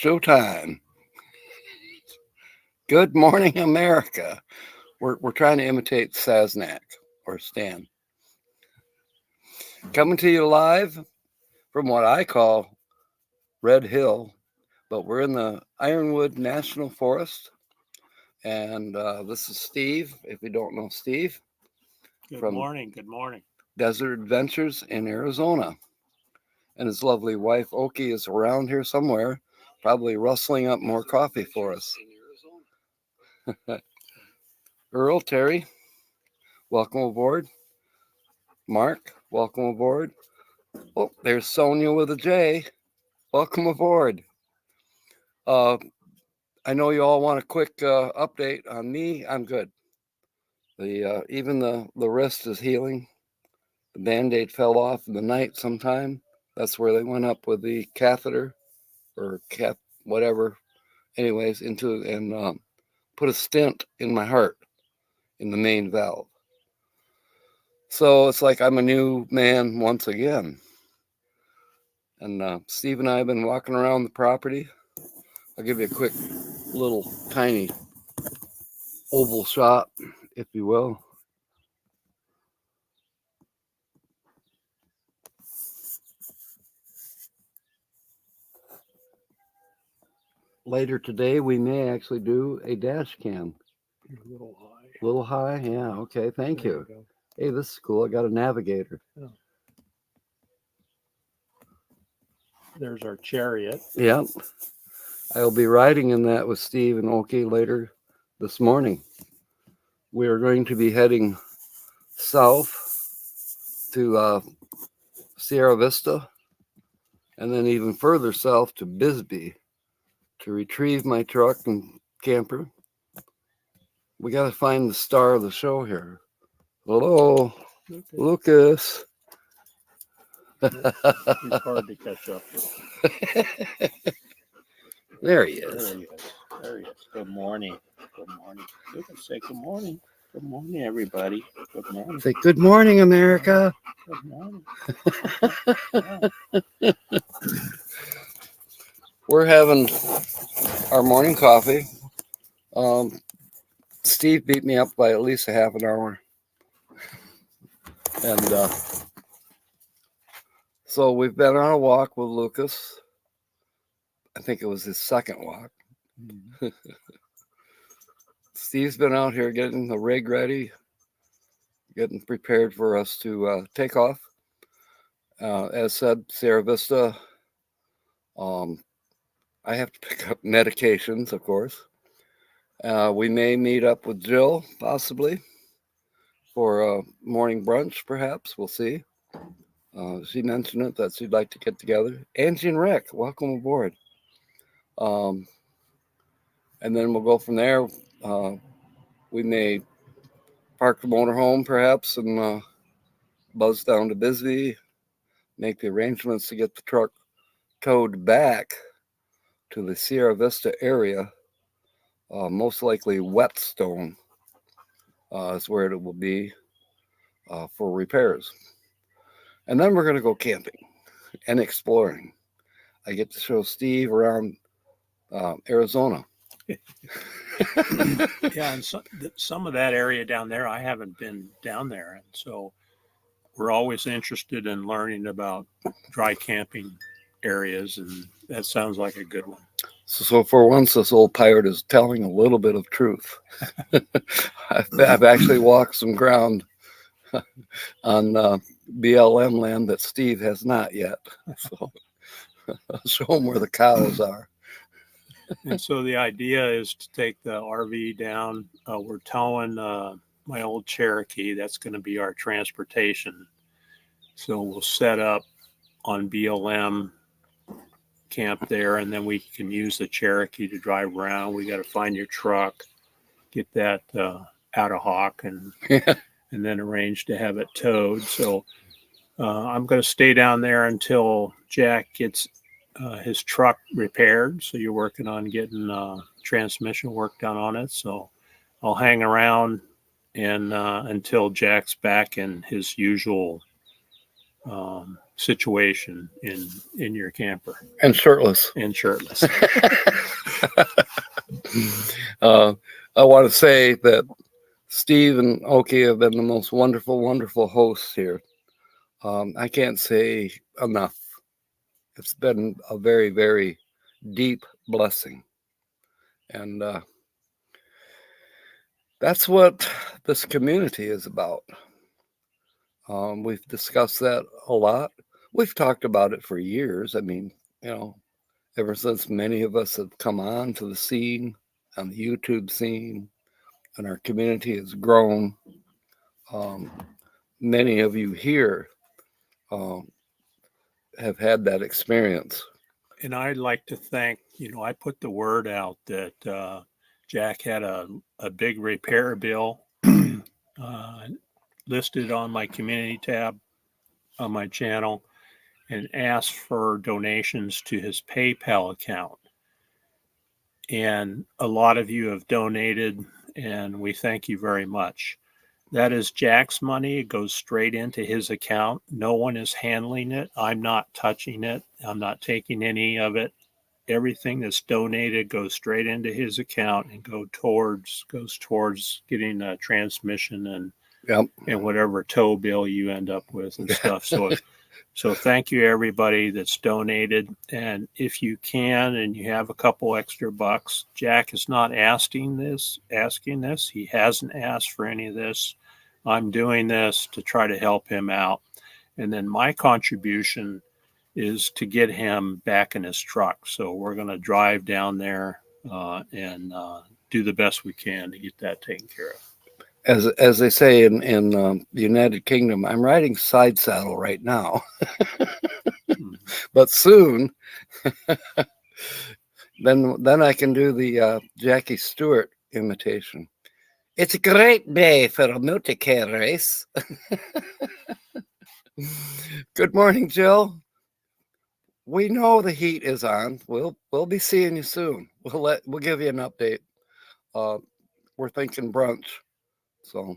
Showtime. Good morning, America. We're trying to imitate Saznak or Stan. Coming to you live from what I call Red Hill, but we're in the Ironwood National Forest. And this is Steve, if you don't know Steve. Good morning. Desert Adventures in Arizona. And his lovely wife, Okie, is around here somewhere, probably rustling up more coffee for us. Earl, Terry, welcome aboard. Mark, welcome aboard. Oh, there's Sonia with a J. Welcome aboard. I know you all want a quick update on me. I'm good. Even the wrist is healing. The Band-Aid fell off in the night sometime. That's where they went up with the catheter or whatever. Anyways, into and put a stent in my heart in the main valve. So it's like I'm a new man once again. And Steve and I have been walking around the property. I'll give you a quick little tiny oval shot, if you will. Later today, we may actually do a dash cam. A little high. A little high? Yeah, okay, thank you. Hey, this is cool. I got a navigator. Oh. There's our chariot. Yep. I'll be riding in that with Steve and Okie later this morning. We are going to be heading south to Sierra Vista and then even further south to Bisbee to retrieve my truck and camper. We got to find the star of the show here. Hello, okay. Lucas. He's hard to catch up with. There he is. There he is. Good morning. You can say good morning. Good morning, everybody. Good morning. Say good morning, America. Good morning. We're having our morning coffee. Steve beat me up by at least a half an hour. And so we've been on a walk with Lucas. I think it was his second walk. Mm-hmm. Steve's been out here getting the rig ready, getting prepared for us to take off. As said, Sierra Vista, I have to pick up medications, of course. We may meet up with Jill, possibly, for a morning brunch, perhaps. We'll see. She mentioned it that she'd like to get together. Angie and Rick, welcome aboard. And then we'll go from there. We may park the motorhome, perhaps, and buzz down to Bisbee, make the arrangements to get the truck towed back to the Sierra Vista area. Most likely Whetstone is where it will be for repairs. And then we're going to go camping and exploring. I get to show Steve around Arizona. Yeah, and some of that area down there, I haven't been down there. And so we're always interested in learning about dry camping areas, and that sounds like a good one. So for once, this old pirate is telling a little bit of truth. I've actually walked some ground on BLM land that Steve has not yet. So I'll show him where the cows are. And so the idea is to take the RV down. We're towing my old Cherokee. That's going to be our transportation. So we'll set up on BLM camp there, and then we can use the Cherokee to drive around. We got to find your truck, get that out of Hawk, and then arrange to have it towed. So I'm going to stay down there until Jack gets his truck repaired. So you're working on getting transmission work done on it. So I'll hang around and until Jack's back in his usual situation in your camper And shirtless. and shirtless. I want to say that Steve and Okie have been the most wonderful, wonderful hosts here. I can't say enough. It's been a very, very deep blessing. And that's what this community is about. We've discussed that a lot. We've talked about it for years. I mean, ever since many of us have come on to the scene, on the YouTube scene, and our community has grown. Many of you here have had that experience. And I'd like to thank, I put the word out that Jack had a big repair bill listed on my community tab on my channel and asked for donations to his PayPal account. And a lot of you have donated, and we thank you very much. That is Jack's money. It goes straight into his account. No one is handling it. I'm not touching it. I'm not taking any of it. Everything that's donated goes straight into his account and goes towards getting a transmission and whatever tow bill you end up with and stuff. So thank you everybody that's donated. And if you can and you have a couple extra bucks, Jack is not asking this. He hasn't asked for any of this. I'm doing this to try to help him out. And then my contribution is to get him back in his truck. So we're going to drive down there and do the best we can to get that taken care of. As they say in the United Kingdom, I'm riding side saddle right now. But soon, then I can do the Jackie Stewart imitation. It's a great day for a multi-car race. Good morning, Jill. We know the heat is on. We'll be seeing you soon. We'll give you an update. We're thinking brunch, so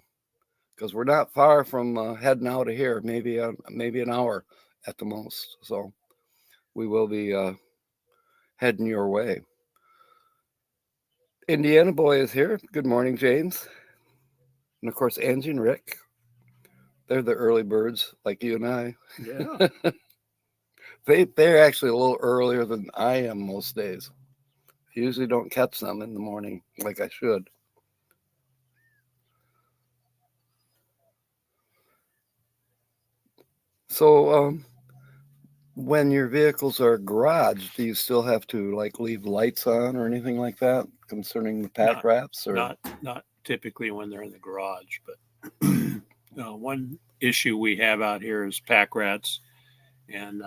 because we're not far from heading out of here, maybe an hour at the most. So we will be heading your way. Indiana boy is here. Good morning, James, and of course Angie and Rick. They're the early birds, like you and I. Yeah. They're actually a little earlier than I am most days. I usually don't catch them in the morning like I should. So when your vehicles are garaged, do you still have to leave lights on or anything like that concerning the pack wraps? Or not typically when they're in the garage, but one issue we have out here is pack rats, and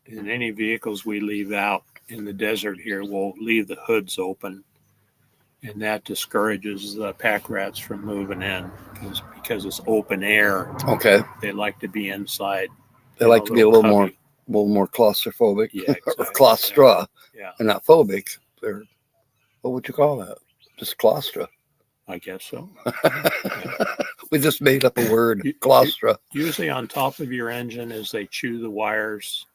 in any vehicles we leave out in the desert here, we'll leave the hoods open, and that discourages the pack rats from moving in because it's open air. Okay. They like to be inside. They like to be a little more claustrophobic. Yeah, exactly. Or claustra. Yeah. They're not phobic. They're, what would you call that? Just claustra. I guess so. We just made up a word, claustra. Usually on top of your engine as they chew the wires,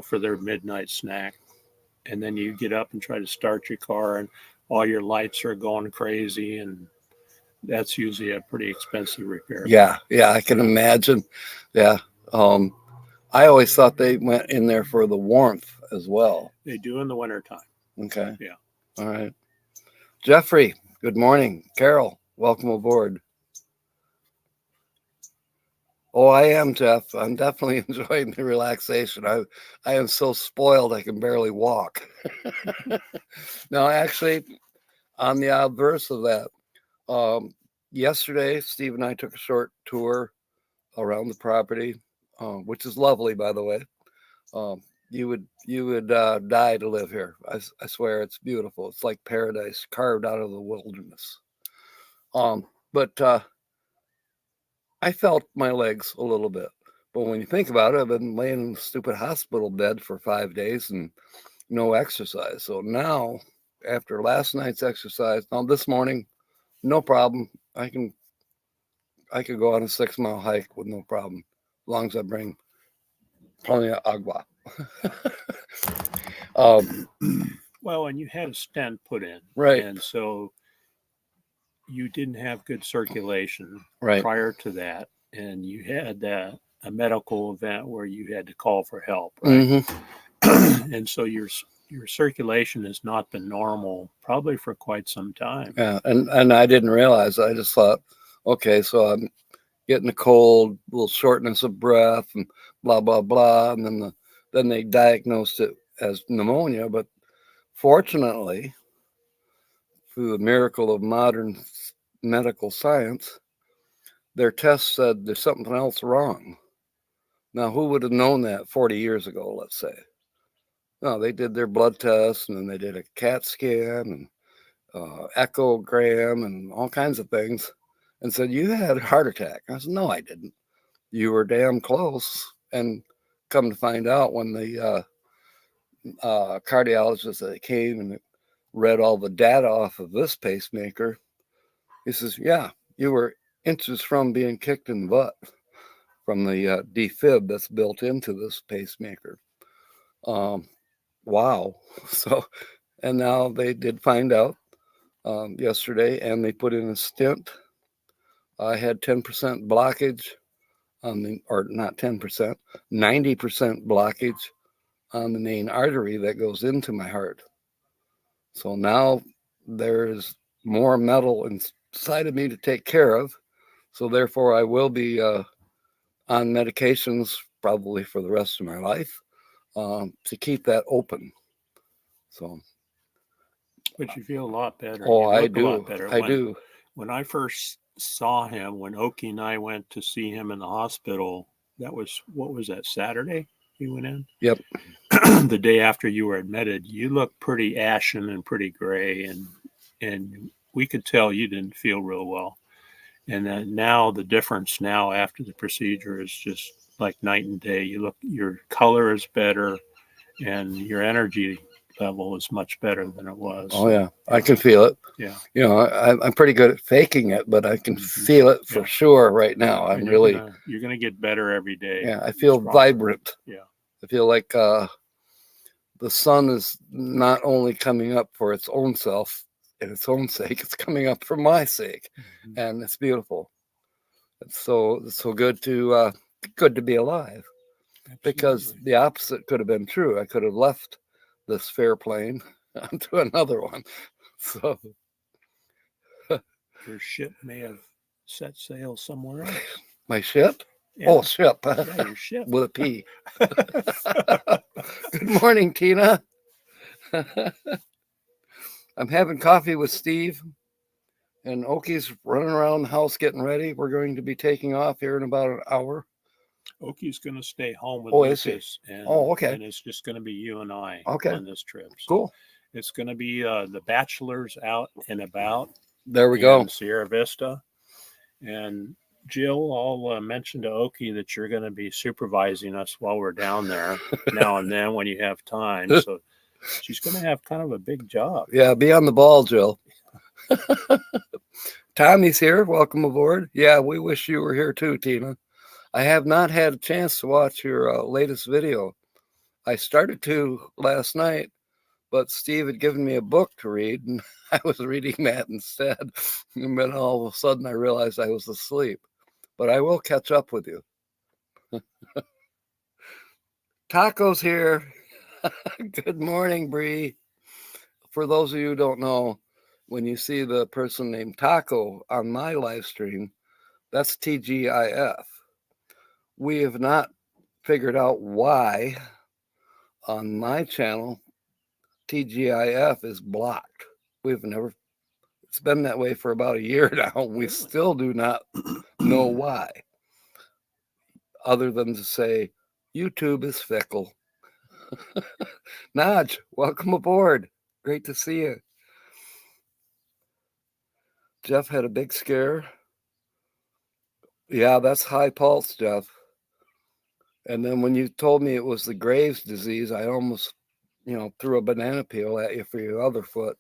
for their midnight snack. And then you get up and try to start your car and all your lights are going crazy, and that's usually a pretty expensive repair. Yeah, I can imagine. Yeah. I always thought they went in there for the warmth as well. They do in the wintertime. Okay. Yeah. All right. Jeffrey, good morning. Carol, welcome aboard. Oh, I am, Jeff. I'm definitely enjoying the relaxation. I am so spoiled I can barely walk. No, actually, on the obverse of that, yesterday, Steve and I took a short tour around the property, which is lovely, by the way. You would die to live here. I swear it's beautiful. It's like paradise carved out of the wilderness. But I felt my legs a little bit. But when you think about it, I've been laying in the stupid hospital bed for 5 days and no exercise. So now, after last night's exercise, now this morning, no problem. I could go on a 6-mile hike with no problem. long as I bring plenty of agua. Well, and you had a stent put in, Right. and so you didn't have good circulation Right. prior to that, and you had a medical event where you had to call for help, right? And so your circulation has not been normal probably for quite some time. Yeah, and I didn't realize. I just thought, okay, so I'm getting a cold, a little shortness of breath, and blah blah blah, and then they diagnosed it as pneumonia. But fortunately, through the miracle of modern medical science, their test said there's something else wrong. Now, who would have known that 40 years ago, let's say? No, they did their blood tests, and then they did a CAT scan and echogram and all kinds of things, and said, you had a heart attack. I said, no, I didn't. You were damn close. And come to find out, when the cardiologist that came and read all the data off of this pacemaker, he says, yeah, you were inches from being kicked in the butt from the defib that's built into this pacemaker. Wow. So, and now they did find out yesterday, and they put in a stent. I had 10% blockage on the, or not 10%, 90% blockage on the main artery that goes into my heart. So now there's more metal inside of me to take care of. So therefore, I will be on medications probably for the rest of my life to keep that open. So, but you feel a lot better. Oh, you I look do. A lot better. I do. When I first saw him, when Okie and I went to see him in the hospital, that was, what was that, Saturday he went in? Yep. The day after you were admitted, you looked pretty ashen and pretty gray, and we could tell you didn't feel real well. And then now the difference now after the procedure is just like night and day. Your color is better, and your energy level is much better than it was. Oh yeah, I can feel it. Yeah. You know, I'm pretty good at faking it, but I can feel it for sure right now. I'm really. You're gonna get better every day. Yeah, I feel vibrant. Yeah. I feel like the sun is not only coming up for its own self and its own sake, it's coming up for my sake, and it's beautiful. It's so good to be alive. Absolutely. Because the opposite could have been true. I could have left this fair plane onto another one. So your ship may have set sail somewhere else. My ship? Yeah. Oh, ship. Yeah, your ship. With a P. Good morning, Tina. I'm having coffee with Steve, and Okies running around the house getting ready. We're going to be taking off here in about an hour. Okie's going to stay home with Lucas. Okay. And it's just going to be you and I on this trip. So cool. It's going to be the bachelors out and about. There we go. Sierra Vista. And Jill, I'll mention to Okie that you're going to be supervising us while we're down there now and then when you have time. So she's going to have kind of a big job. Yeah, be on the ball, Jill. Tommy's here. Welcome aboard. Yeah, we wish you were here too, Tina. I have not had a chance to watch your latest video. I started to last night, but Steve had given me a book to read, and I was reading that instead. And then all of a sudden, I realized I was asleep. But I will catch up with you. Taco's here. Good morning, Bree. For those of you who don't know, when you see the person named Taco on my live stream, that's TGIF. We have not figured out why on my channel TGIF is blocked. We've never, it's been that way for about a year now. We still do not know why, other than to say YouTube is fickle. Naj, welcome aboard. Great to see you. Jeff had a big scare. Yeah, that's high pulse, Jeff. And then when you told me it was the Graves' disease, I almost, threw a banana peel at you for your other foot.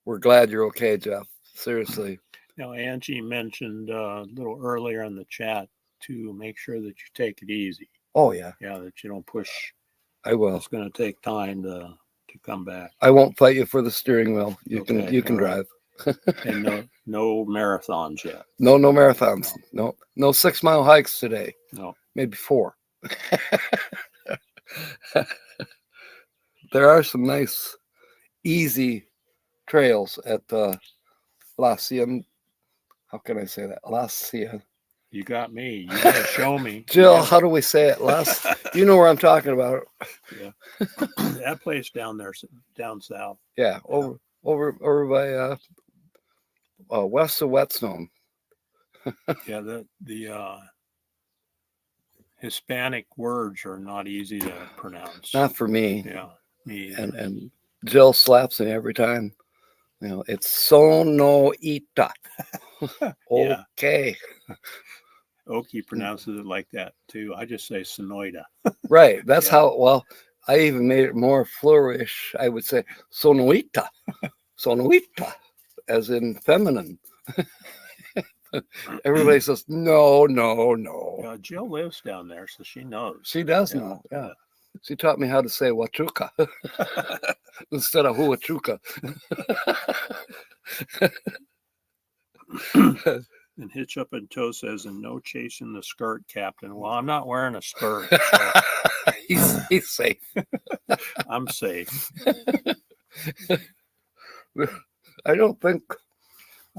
We're glad you're okay, Jeff. Seriously. Now, Angie mentioned a little earlier in the chat to make sure that you take it easy. Oh yeah, Yeah, that you don't push. I will. It's going to take time to come back. I won't fight you for the steering wheel. You Okay, can all right. drive. And no marathons yet. No marathons. No 6 mile hikes today. No. Maybe 4. There are some nice, easy trails at La Silla. How can I say that? La Silla. You got me. You got to show me. Jill, how do we say it? You know where I'm talking about. Yeah. That place down there, down south. Yeah, over by west of Whetstone. Yeah, the Hispanic words are not easy to pronounce. Not for me. Yeah, me either. And Jill slaps me every time. You know, it's Sonoita. Yeah. Okay. Okie pronounces it like that too. I just say Sonoida. Right. That's Yeah. how, well, I even made it more flourish. I would say Sonoita. Sonoita, as in feminine. Everybody says, no. Jill lives down there, so she knows. She does know. Yeah. She taught me how to say Huachuca instead of Huachuca. And Hitch Up and Toe says, and no chasing the skirt, Captain. Well, I'm not wearing a skirt. So he's safe. I'm safe. I don't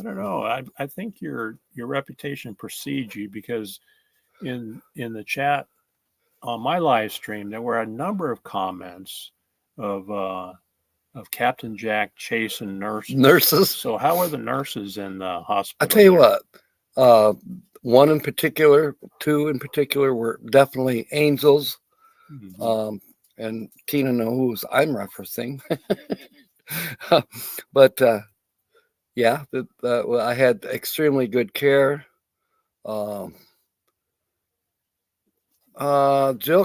know. I think your reputation precedes you, because in the chat on my live stream there were a number of comments of Captain Jack chasing nurses. So how are the nurses in the hospital? I tell you what, one in particular, 2 in particular were definitely angels. Mm-hmm. And Tina knows who I'm referencing. But yeah, I had extremely good care. Jill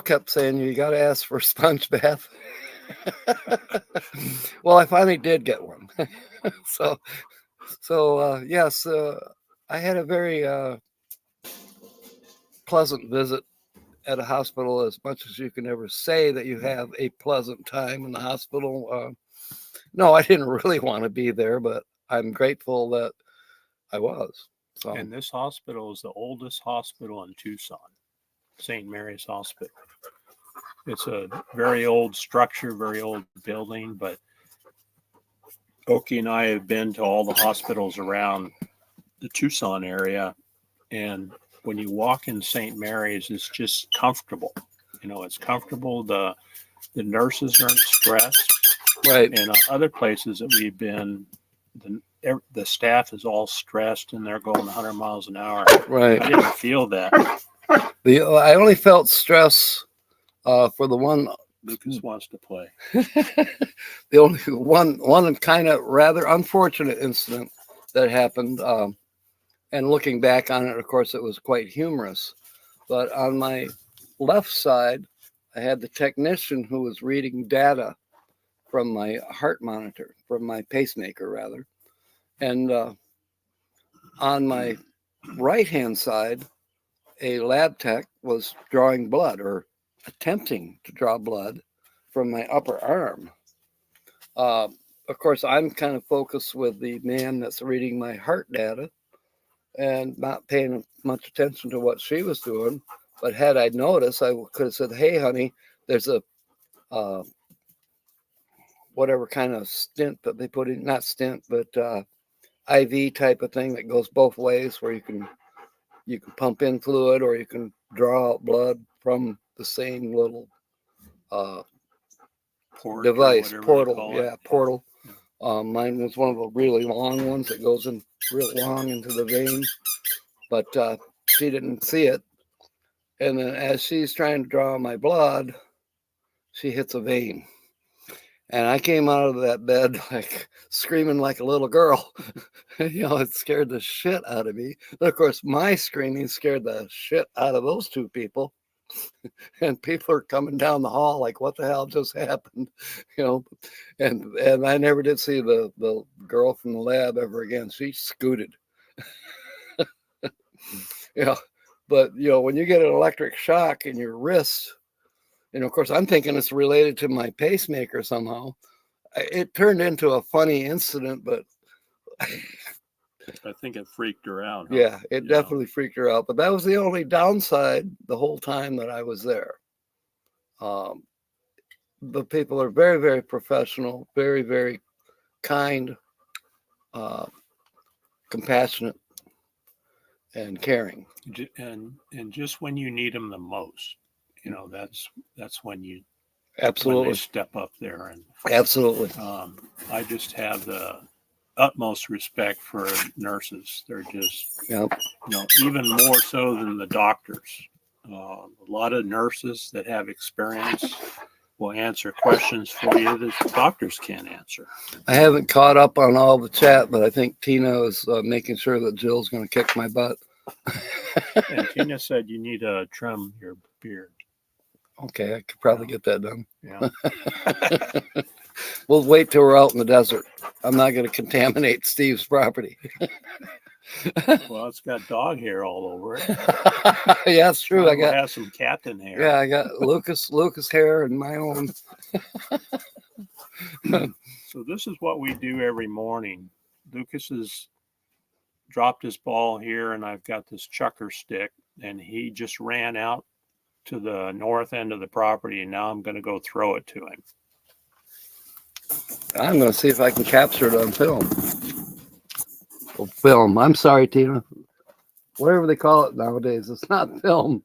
kept saying, you got to ask for a sponge bath. Well, I finally did get one. So yes, I had a very pleasant visit at a hospital, as much as you can ever say that you have a pleasant time in the hospital. No, I didn't really want to be there, but I'm grateful that I was. So. And this hospital is the oldest hospital in Tucson, St. Mary's Hospital. It's a very old structure, very old building, but Okie and I have been to all the hospitals around the Tucson area, and when you walk in St. Mary's, it's just comfortable. You know, it's comfortable. The nurses aren't stressed. Right. And other places that we've been, the staff is all stressed and they're going 100 miles an hour. Right. I didn't feel that. I only felt stress for the one. Lucas wants to play. The only one kind of rather unfortunate incident that happened. And looking back on it, of course, it was quite humorous. But on my left side, I had the technician who was reading data from my heart monitor, from my pacemaker, rather. And on my right-hand side, a lab tech was drawing blood, or attempting to draw blood, from my upper arm. Of course, I'm kind of focused with the man that's reading my heart data and not paying much attention to what she was doing. But had I noticed, I could have said, hey, honey, there's a whatever kind of stent that they put in, not stent, but IV type of thing that goes both ways, where you can pump in fluid or you can draw out blood from the same little device, portal. Yeah, portal. Mine was one of the really long ones that goes in real long into the vein, but she didn't see it. And then as she's trying to draw my blood, she hits a vein. And I came out of that bed like screaming like a little girl. You know, it scared the shit out of me. And of course, my screaming scared the shit out of those 2 people. And people are coming down the hall like, what the hell just happened? You know, and I never did see the girl from the lab ever again. She scooted. Yeah. But, when you get an electric shock in your wrist, of course, I'm thinking it's related to my pacemaker somehow. It turned into a funny incident, but I think it freaked her out. Huh? yeah, it definitely freaked her out. But that was the only downside the whole time that I was there. The people are very, very professional, very, very kind, compassionate, and caring. And just when you need them the most, that's when you absolutely when they step up there. And absolutely, I just have the utmost respect for nurses. They're just, even more so than the doctors. A lot of nurses that have experience will answer questions for you that doctors can't answer. I haven't caught up on all the chat, but I think Tina is making sure that Jill's going to kick my butt. And Tina said you need to trim your beard. Okay, I could probably get that done. Yeah. We'll wait till we're out in the desert. I'm not going to contaminate Steve's property. Well, it's got dog hair all over it. Yeah, that's true. I got have some captain hair. Yeah, I got Lucas hair and my own. So this is what we do every morning. Lucas has dropped his ball here, and I've got this chucker stick, and he just ran out to the north end of the property, and now I'm going to go throw it to him. I'm going to see if I can capture it on film. Oh, film. I'm sorry, Tina. Whatever they call it nowadays, it's not film.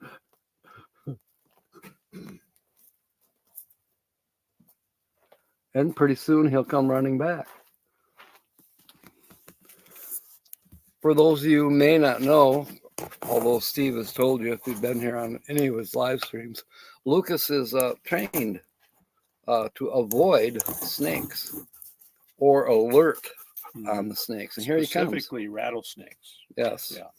And pretty soon he'll come running back. For those of you who may not know, although Steve has told you if you've been here on any of his live streams, Lucas is trained to avoid snakes or alert on the snakes. And here he comes. Specifically rattlesnakes. Yes. Yeah.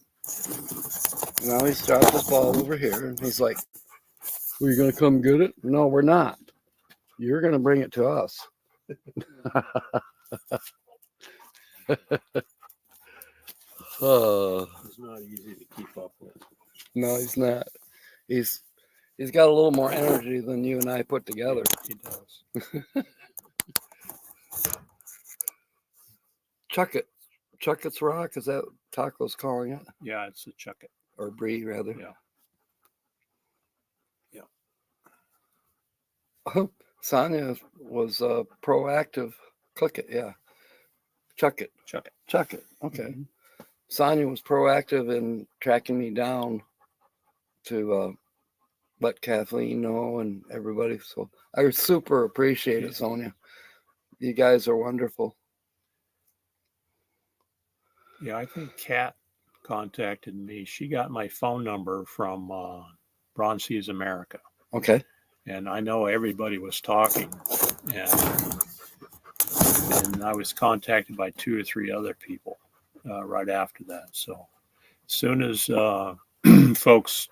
Now he's dropped his ball over here, and he's like, "Are you going to come get it?" No, we're not. You're going to bring it to us. It's not easy to keep up with. No, he's not. He's got a little more energy than you and I put together. He does. Chuck it. Chuck it's rock. Is that what Taco's calling it? Yeah, it's a chuck it. Or Bree, rather. Yeah. Sonia was proactive. Click it, yeah. Chuck it. Chuck it. Chuck it. Okay. Mm-hmm. Sonia was proactive in tracking me down to let Kathleen know and everybody. So I super appreciate it, Sonia. You guys are wonderful. Yeah, I think Kat contacted me. She got my phone number from Bronze Seas America. Okay. And I know everybody was talking, and I was contacted by 2 or 3 other people right after that. So as soon as folks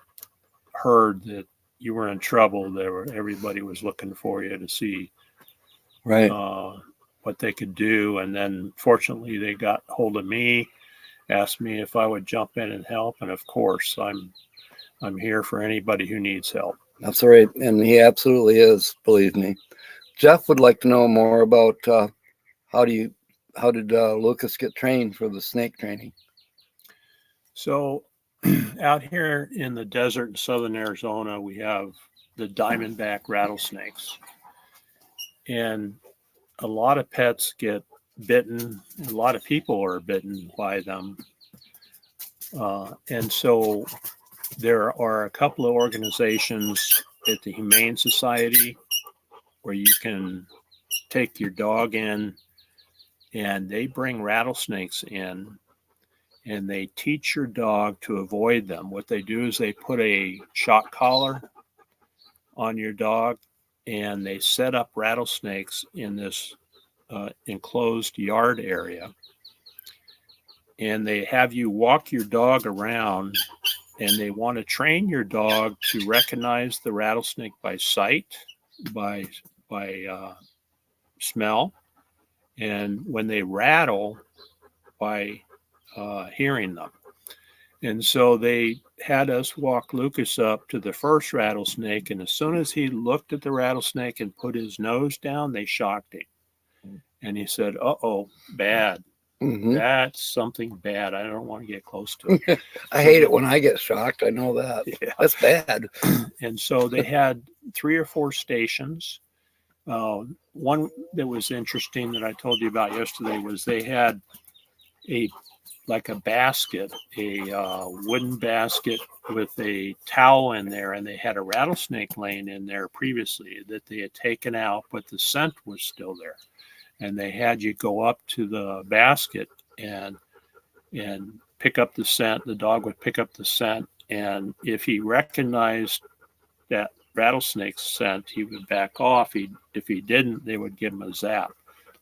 heard that you were in trouble, everybody was looking for you to see what they could do. And then fortunately they got hold of me, asked me if I would jump in and help. And of course I'm here for anybody who needs help. That's right. And he absolutely is, believe me. Jeff would like to know more about how did Lucas get trained for the snake training? So out here in the desert in southern Arizona, we have the diamondback rattlesnakes. And a lot of pets get bitten. A lot of people are bitten by them. And so there are a couple of organizations at the Humane Society where you can take your dog in, and they bring rattlesnakes in, and they teach your dog to avoid them. What they do is they put a shock collar on your dog, and they set up rattlesnakes in this enclosed yard area. And they have you walk your dog around, and they want to train your dog to recognize the rattlesnake by sight, by smell, and when they rattle, by hearing them. And so they had us walk Lucas up to the first rattlesnake. And as soon as he looked at the rattlesnake and put his nose down, they shocked him. And he said, "Uh-oh, bad. That's something bad. I don't want to get close to it." I hate it when I get shocked. I know that. Yeah. That's bad. And so they had 3 or 4 stations. One that was interesting that I told you about yesterday was they had a basket, a wooden basket with a towel in there, and they had a rattlesnake laying in there previously that they had taken out, but the scent was still there. And they had you go up to the basket and pick up the scent. The dog would pick up the scent, and if he recognized that rattlesnake scent, he would back off. If he didn't, they would give him a zap.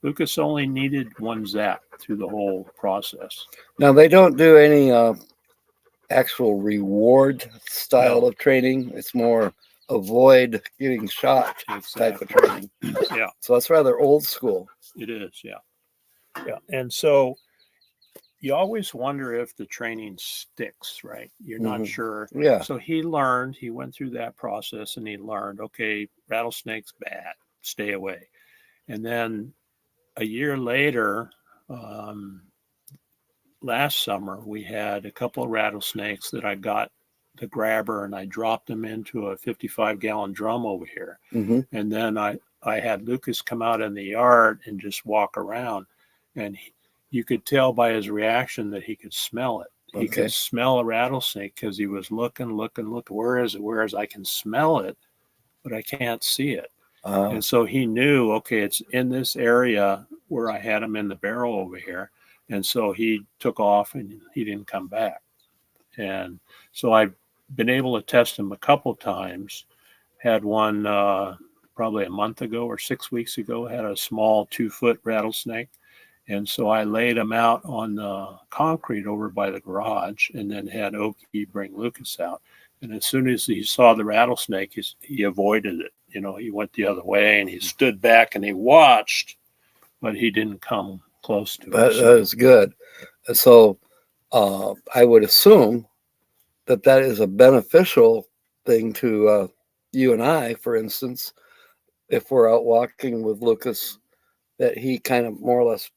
Lucas only needed 1 zap through the whole process. Now, they don't do any actual reward style of training. It's more avoid getting shot type of training. Yeah. So that's rather old school. It is, yeah. Yeah. And so you always wonder if the training sticks, right? You're not sure. Yeah. So he went through that process and he learned, okay, rattlesnake's bad, stay away. And then a year later, last summer, we had a couple of rattlesnakes that I got the grabber and I dropped them into a 55-gallon drum over here. And then I had Lucas come out in the yard and just walk around, and you could tell by his reaction that he could smell it. He could smell a rattlesnake because he was looking. Where is it? I can smell it, but I can't see it. And so he knew, okay, it's in this area where I had him in the barrel over here. And so he took off and he didn't come back. And so I've been able to test him a couple times. Had one probably a month ago or 6 weeks ago, had a small 2-foot rattlesnake. And so I laid him out on the concrete over by the garage and then had Okie bring Lucas out. And as soon as he saw the rattlesnake, he avoided it. You know, he went the other way and he stood back and he watched, but he didn't come close to it. That is good. So I would assume that is a beneficial thing to you and I, for instance, if we're out walking with Lucas, that he kind of more or less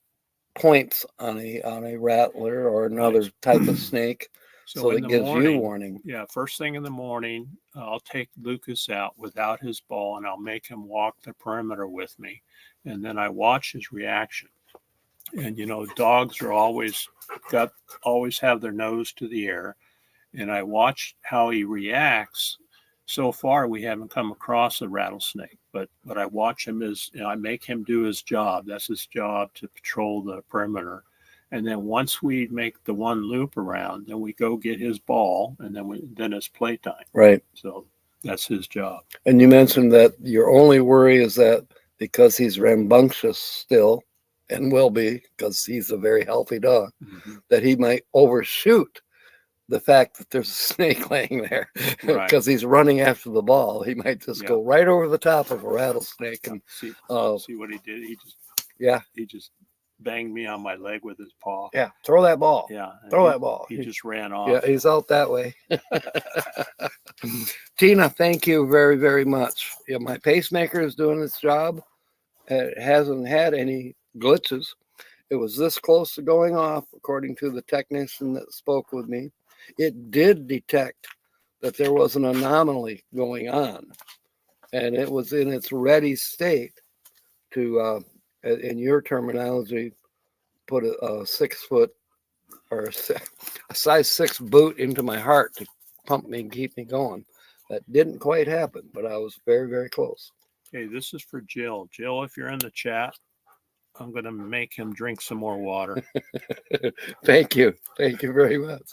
points on a rattler or another type of snake. So it gives you warning. Yeah, first thing in the morning, I'll take Lucas out without his ball and I'll make him walk the perimeter with me. And then I watch his reaction. And, you know, dogs are always have their nose to the air. And I watch how he reacts. So far, we haven't come across a rattlesnake, but I watch him I make him do his job. That's his job, to patrol the perimeter. And then once we make the one loop around, then we go get his ball, and then it's playtime. Right. So that's his job. And you mentioned that your only worry is that because he's rambunctious still, and will be because he's a very healthy dog, that he might overshoot the fact that there's a snake laying there because he's running after the ball. He might just go right over the top of a rattlesnake. And see what he did? He just banged me on my leg with his paw. Yeah, throw that ball. Yeah, throw that ball. He just ran off. Yeah, he's out that way. Tina, thank you very, very much. Yeah, my pacemaker is doing its job. It hasn't had any glitches. It was this close to going off, according to the technician that spoke with me. It did detect that there was an anomaly going on, and it was in its ready state to, in your terminology, put a 6-foot or a size 6 boot into my heart to pump me and keep me going. That didn't quite happen, but I was very, very close. Okay, this is for Jill. Jill, if you're in the chat, I'm going to make him drink some more water. Thank you. Thank you very much.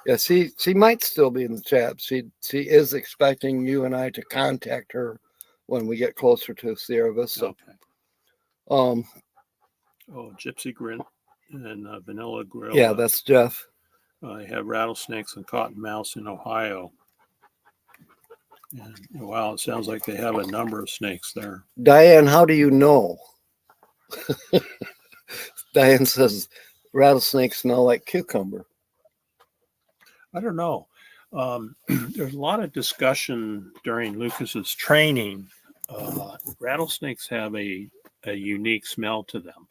Yeah, she might still be in the chat. She is expecting you and I to contact her when we get closer to Sierra Vista. Okay. Gypsy Grin and Vanilla Grill. Yeah, that's Jeff. I have rattlesnakes and cottonmouths in Ohio. And, wow, it sounds like they have a number of snakes there. Diane, how do you know? Diane says rattlesnakes smell like cucumber. I don't know. There's a lot of discussion during Lucas's training. Rattlesnakes have a unique smell to them.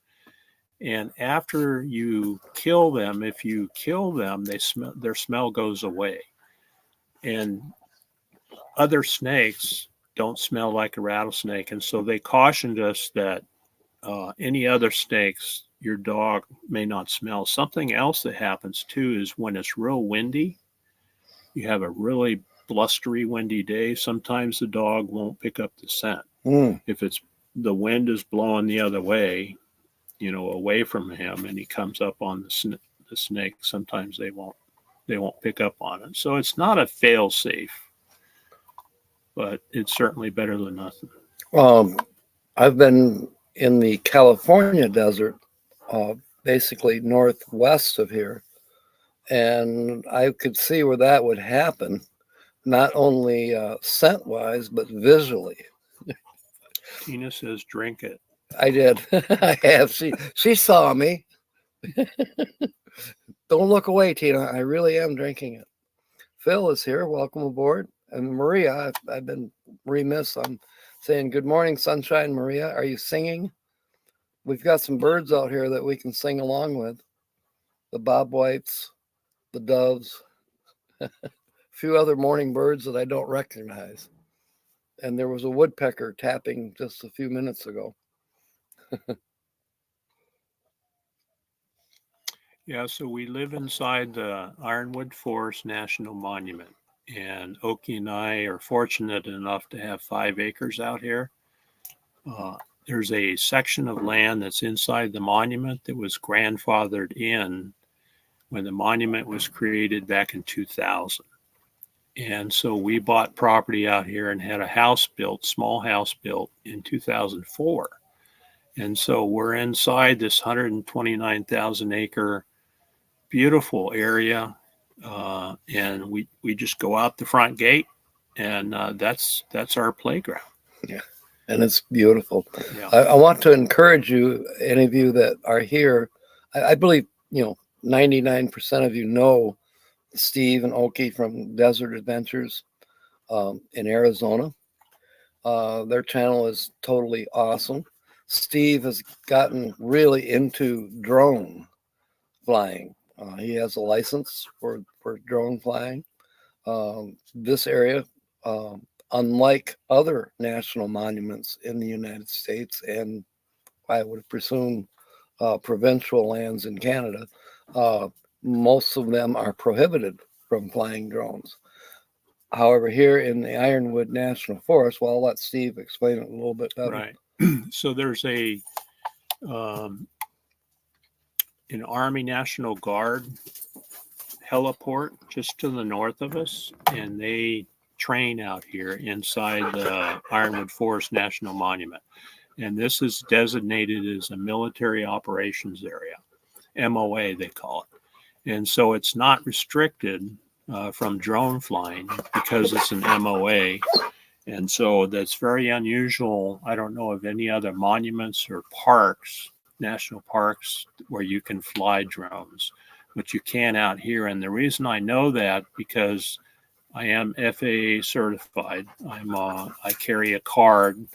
And after you kill them, if you kill them, their smell goes away. And other snakes don't smell like a rattlesnake. And so they cautioned us that any other snakes your dog may not smell. Something else that happens too is when it's real windy, you have a really blustery, windy day, sometimes the dog won't pick up the scent. If the wind is blowing the other way, away from him, and he comes up on the snake, sometimes they won't pick up on it. So it's not a fail safe, but it's certainly better than nothing. I've been in the California desert, basically northwest of here, and I could see where that would happen, not only scent wise, but visually. Tina says, drink it. I did. I have. She saw me. Don't look away, Tina. I really am drinking it. Phil is here. Welcome aboard. And Maria, I've been remiss. I'm saying good morning, sunshine. Maria, are you singing? We've got some birds out here that we can sing along with. The bobwhites, the doves, a few other morning birds that I don't recognize. And there was a woodpecker tapping just a few minutes ago. Yeah, so we live inside the Ironwood Forest National Monument, and Okie and I are fortunate enough to have 5 acres out here. There's a section of land that's inside the monument that was grandfathered in when the monument was created back in 2000. And so we bought property out here and had a small house built in 2004. And so we're inside this 129,000 acre beautiful area. And we just go out the front gate, and that's our playground. Yeah. And it's beautiful. Yeah. I want to encourage you, any of you that are here, I believe, 99% of you know Steve and Okie from Desert Adventures in Arizona. Their channel is totally awesome. Steve has gotten really into drone flying. He has a license for drone flying. This area, unlike other national monuments in the United States, and I would presume provincial lands in Canada, most of them are prohibited from flying drones. However, here in the Ironwood National Forest, well, I'll let Steve explain it a little bit better. Right. So there's an Army National Guard heliport just to the north of us, and they train out here inside the Ironwood Forest National Monument. And this is designated as a military operations area, MOA they call it. And so it's not restricted from drone flying because it's an MOA. And so that's very unusual. I don't know of any other monuments or parks, national parks, where you can fly drones, but you can out here. And the reason I know that, because I am FAA certified. I carry a card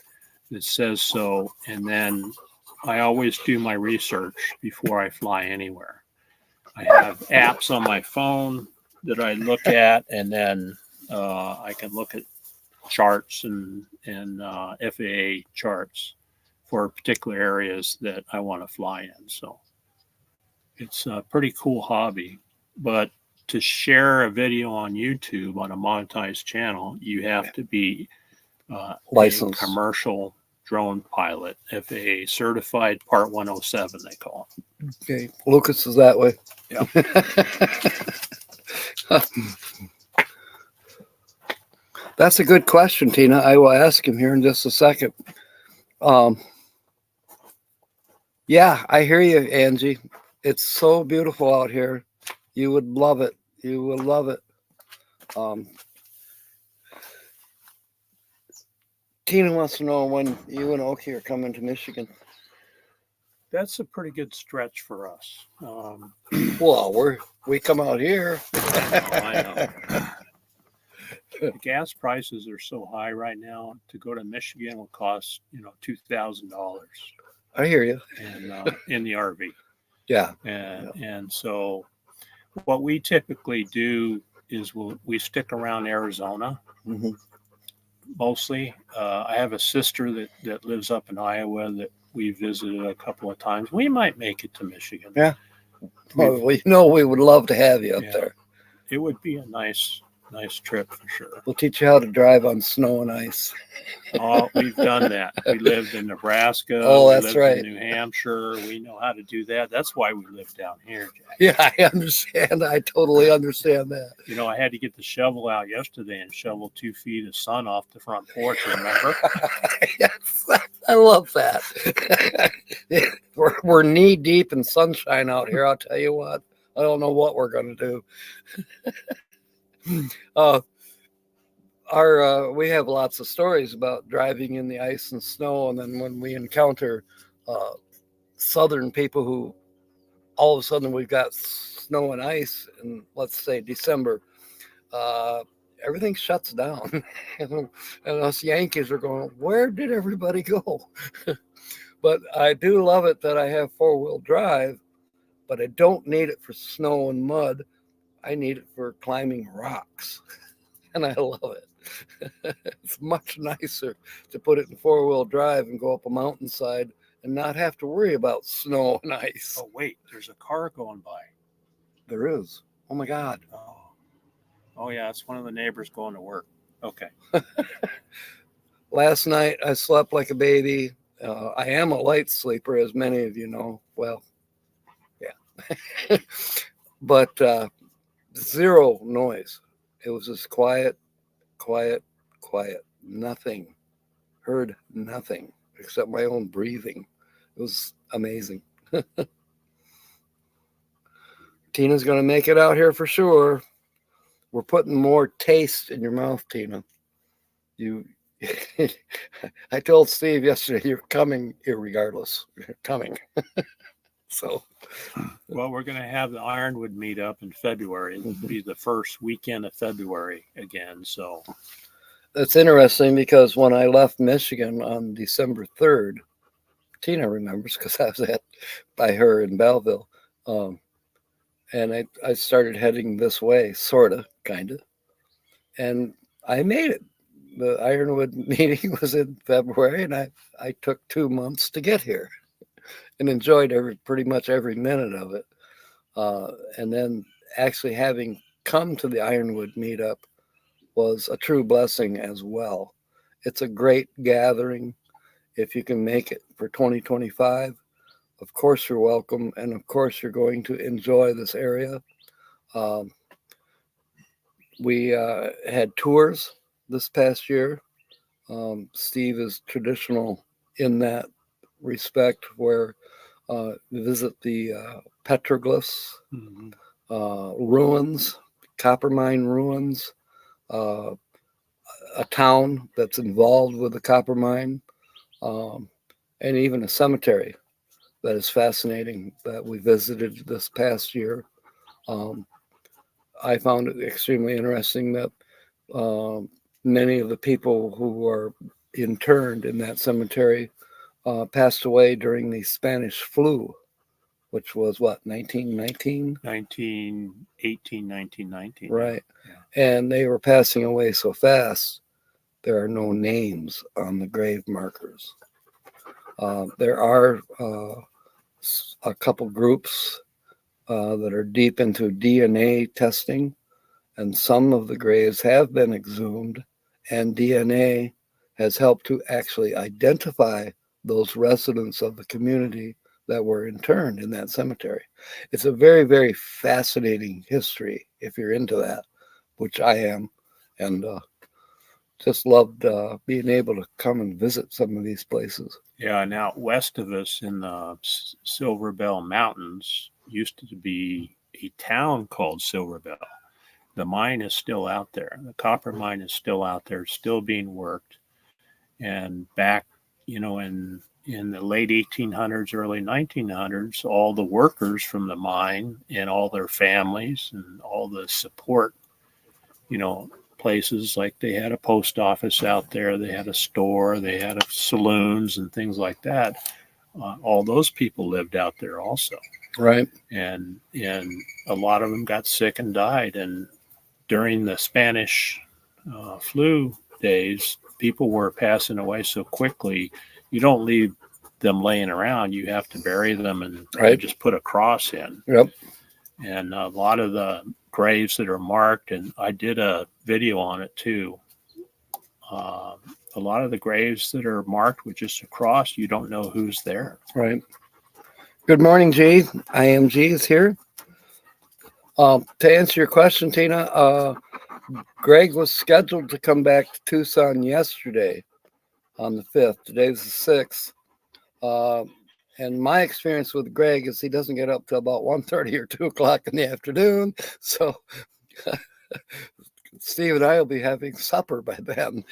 that says so, and then I always do my research before I fly anywhere. I have apps on my phone that I look at, and then I can look at charts and FAA charts for particular areas that I want to fly in. So it's a pretty cool hobby. But to share a video on YouTube on a monetized channel, you have to be Licensed. a commercial drone pilot, FAA certified Part 107, they call it. Okay, Lucas is that way. Yeah. That's a good question, Tina. I will ask him here in just a second. Yeah, I hear you, Angie. It's so beautiful out here. You would love it. You would love it. Tina wants to know when you and Okie are coming to Michigan. That's a pretty good stretch for us. Well, we come out here. I know. The gas prices are so high right now. To go to Michigan will cost $2,000, I hear you. and in the RV. Yeah. And so what we typically do is we stick around Arizona Mm-hmm. mostly. I have a sister that lives up in Iowa that we visited a couple of times. We might make it to Michigan. Yeah. Well, we would love to have you up Yeah. there. It would be a nice trip for sure. We'll teach you how to drive on snow and ice. Oh, we've done that. We lived in Nebraska. Oh, we that's lived right. in New Hampshire. We know how to do that. That's why we live down here, Jack. Yeah, I understand. I totally understand that. I had to get the shovel out yesterday and shovel 2 feet of sun off the front porch, remember? Yes, I love that. We're knee deep in sunshine out here. I'll tell you what. I don't know what we're going to do. We have lots of stories about driving in the ice and snow, and then when we encounter southern people who all of a sudden we've got snow and ice in, let's say, December, everything shuts down. and us Yankees are going, where did everybody go? But I do love it that I have four-wheel drive, but I don't need it for snow and mud. I need it for climbing rocks, and I love it. It's much nicer to put it in four-wheel drive and go up a mountainside and not have to worry about snow and ice. Oh, wait, there's a car going by. There is. Oh, my God. Oh yeah, it's one of the neighbors going to work. Okay. Last night, I slept like a baby. I am a light sleeper, as many of you know. Well, yeah. But zero noise. It was just quiet, quiet, quiet. Nothing. Heard nothing except my own breathing. It was amazing. Tina's going to make it out here for sure. We're putting more taste in your mouth, Tina. I told Steve yesterday, you're coming irregardless. You're coming. So. Well, we're going to have the Ironwood meetup in February. It'll be the first weekend of February again. So it's interesting because when I left Michigan on December 3rd, Tina remembers because I was by her in Belleville. And I started heading this way, sort of, kind of. And I made it. The Ironwood meeting was in February, and I took 2 months to get here and enjoyed pretty much every minute of it. And then actually having come to the Ironwood meetup was a true blessing as well. It's a great gathering. If you can make it for 2025, of course you're welcome, and of course you're going to enjoy this area. We had tours this past year. Steve is traditional in that respect, where we visit the petroglyphs, ruins, copper mine ruins, a town that's involved with the copper mine, and even a cemetery that is fascinating that we visited this past year. I found it extremely interesting that many of the people who were interned in that cemetery passed away during the Spanish flu, which was what, 1919? 1918, 1919. Right. Yeah. And they were passing away so fast, there are no names on the grave markers. There are a couple groups that are deep into DNA testing, and some of the graves have been exhumed, and DNA has helped to actually identify those residents of the community that were interned in that cemetery. It's a very, very fascinating history if you're into that, which I am, and just loved being able to come and visit some of these places. Yeah, now west of us in the Silver Bell Mountains used to be a town called Silver Bell. The mine is still out there. The copper mine is still out there, still being worked. And back in the late 1800s, early 1900s, all the workers from the mine and all their families and all the support, places, like they had a post office out there, they had a store, they had saloons and things like that. All those people lived out there also, Right. and a lot of them got sick and died. And during the Spanish flu days, people were passing away so quickly. You don't leave them laying around. You have to bury them and just put a cross in. Yep. And a lot of the graves that are marked, and I did a video on it too. A lot of the graves that are marked with just a cross, you don't know who's there. Right. Good morning, G. IMG is here. To answer your question, Tina, Greg was scheduled to come back to Tucson yesterday on the 5th. Today's the 6th. And my experience with Greg is he doesn't get up till about 1:30 or 2 o'clock in the afternoon. So Steve and I will be having supper by then.